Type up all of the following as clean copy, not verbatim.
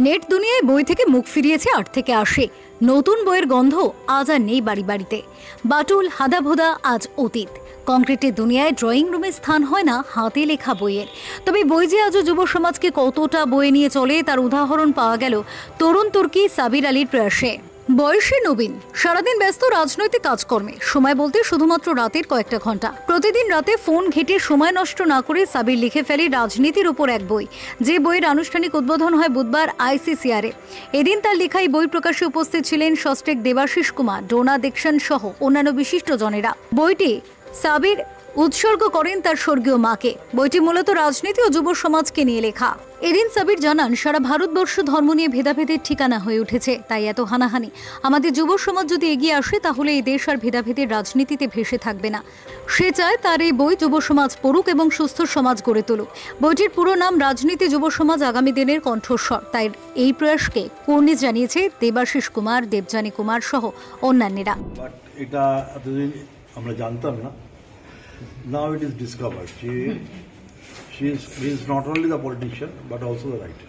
Net দুনিয়ায় বই থেকে মুখ ফিরিয়েছে 8 থেকে 80। নতুন বইয়ের গন্ধ আজ আর নেই বাড়ি বাড়িতে। বাটুল হাদাভোদা আজ অতীত। কংক্রিটের দুনিয়ায় ড্রয়িং রুমে স্থান হয় না হাতে লেখা বইয়ের। তবে বই যে আজও যুব সমাজকে কতটা বয়ে নিয়ে চলে তার উদাহরণ পাওয়া গেল তরুণ তুর্কি সাবির আলীর প্রয়াসে। বয়সে নবীন, সারাদিন ব্যস্ত রাজনৈতিক কাজকর্মে, সময় বলতে শুধুমাত্র রাতের কয়েকটা ঘন্টা। প্রতিদিন রাতে ফোন ঘেঁটে সময় নষ্ট না করে সাবির লিখে ফেলে রাজনীতির উপর এক বই, যে বইয়ের আনুষ্ঠানিক উদ্বোধন হয় বুধবার আইসিসিআরে। এদিন তার লেখাই বই প্রকাশে উপস্থিত ছিলেন সস্টেক দেবাশিস কুমার, ডোনা দেখশন সহ অন্যান্য বিশিষ্টজনেরা। বইটি সাবির উৎসর্গ করেন তার স্বর্গীয় মাকে। বইটি মূলত রাজনীতি ও যুব সমাজকে নিয়ে লেখা। এদিন সাবির জানান, সারা ভারতবর্ষ ধর্ম নিয়ে ভেদাভেদের ঠিকানা হয়ে উঠেছে, তাই এত হানাহানি। আমাদের যুব সমাজ যদি এগিয়ে আসে তাহলে এই দেশ আর ভেদাভেদের রাজনীতিতে ভেসে থাকবে না। সে চায় তার এই বই যুব সমাজ পড়ুক এবং সুস্থ সমাজ গড়ে তুলুক। বইটির পুরো নাম রাজনীতি যুব সমাজ আগামী দিনের কণ্ঠস্বর। তাই এই প্রয়াসকে কর্নিশ জানিয়েছে দেবাশিস কুমার, দেবযানী কুমার সহ অন্যান্যরা। এটা এতদিন আমরা জানতাম না। Now it is discovered. She is not only the politician but also the writer.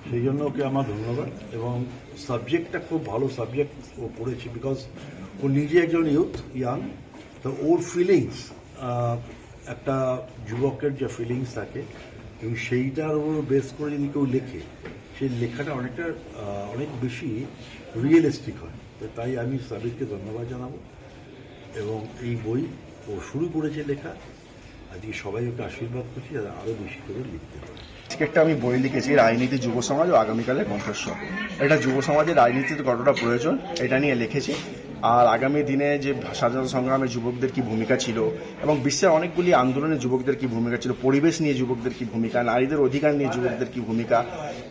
সেই জন্য ওকে আমার ধন্যবাদ। এবং সাবজেক্টটা খুব ভালো সাবজেক্ট ও পড়েছে, বিকজ ও নিজে একজন ইয়াং, তো ওর ফিলিংস, একটা যুবকের যে ফিলিংস থাকে এবং সেইটার ওর বেস করে যদি কেউ লেখে, সেই লেখাটা অনেক বেশি রিয়েলিস্টিক হয়। তো তাই আমি সাবিরকে ধন্যবাদ জানাবো। এবং এই বই ও শুরু করেছে লেখা, আজকে সবাই ওকে আশীর্বাদ করছি আরো বেশি করে লিখতে পারে। আজকে একটা আমি বই লিখেছি, রাজনীতি যুব সমাজ ও আগামীকালের কণ্ঠস্বর। এটা যুব সমাজের রাজনীতিতে কতটা প্রয়োজন এটা নিয়ে লিখেছি। আর আগামী দিনে যে স্বাধীনতা সংগ্রামে যুবকদের কি ভূমিকা ছিল এবং বিশ্বের অনেকগুলি আন্দোলনে যুবকদের কি ভূমিকা ছিল, পরিবেশ নিয়ে যুবকদের কি ভূমিকা, নারীদের অধিকার নিয়ে যুবকদের কি ভূমিকা,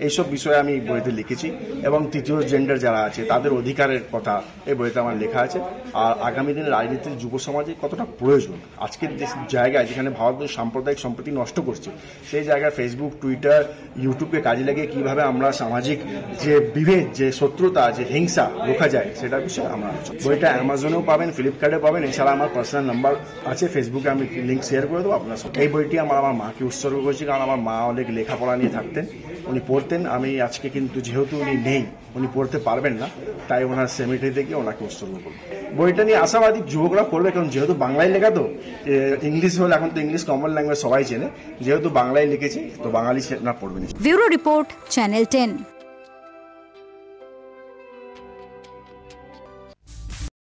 এইসব বিষয়ে আমি বইতে লিখেছি। এবং তৃতীয় জেন্ডার যারা আছে তাদের অধিকারের কথা এই বইতে আমার লেখা আছে। আর আগামী দিনে রাজনীতির যুব সমাজে কতটা প্রয়োজন, আজকের যে জায়গায় যেখানে ভারতের সাম্প্রদায়িক সম্প্রীতি নষ্ট করছে, সেই জায়গায় ফেসবুক, টুইটার, ইউটিউবকে কাজে লাগিয়ে কিভাবে আমরা সামাজিক যে বিভেদ, যে শত্রুতা, যে হিংসা রোখা যায় সেটার বিষয়ে আমরা। বইটা অ্যামাজনেও পাবেন, ফ্লিপকার্টে পাবেন। এছাড়া আমার পার্সোনাল নাম্বার আছে, ফেসবুকে আমি লিঙ্ক শেয়ার করে দেবো আপনার সাথে। এই বইটি আমার মাকে উৎসর্গ করেছি, কারণ আমার মা অনেক লেখাপড়া নিয়ে থাকতেন, উনি পড়তেন। আমি আজকে কিন্তু যেহেতু উনি নেই, উনি পড়তে পারবেন না, তাই ওনার সেমিটারিতে গিয়ে ওনাকে উৎসর্গ করবো। বইটা নিয়ে আশাবাদী যুবকরা পড়বে, কারণ যেহেতু বাংলায় লেখা, তো ইংলিশ হলে এখন তো ইংলিশ কমন ল্যাঙ্গুয়েজ সবাই চেনে, যেহেতু বাংলায় লিখেছি তো বাঙালি না পড়বে। Bureau report, channel 10।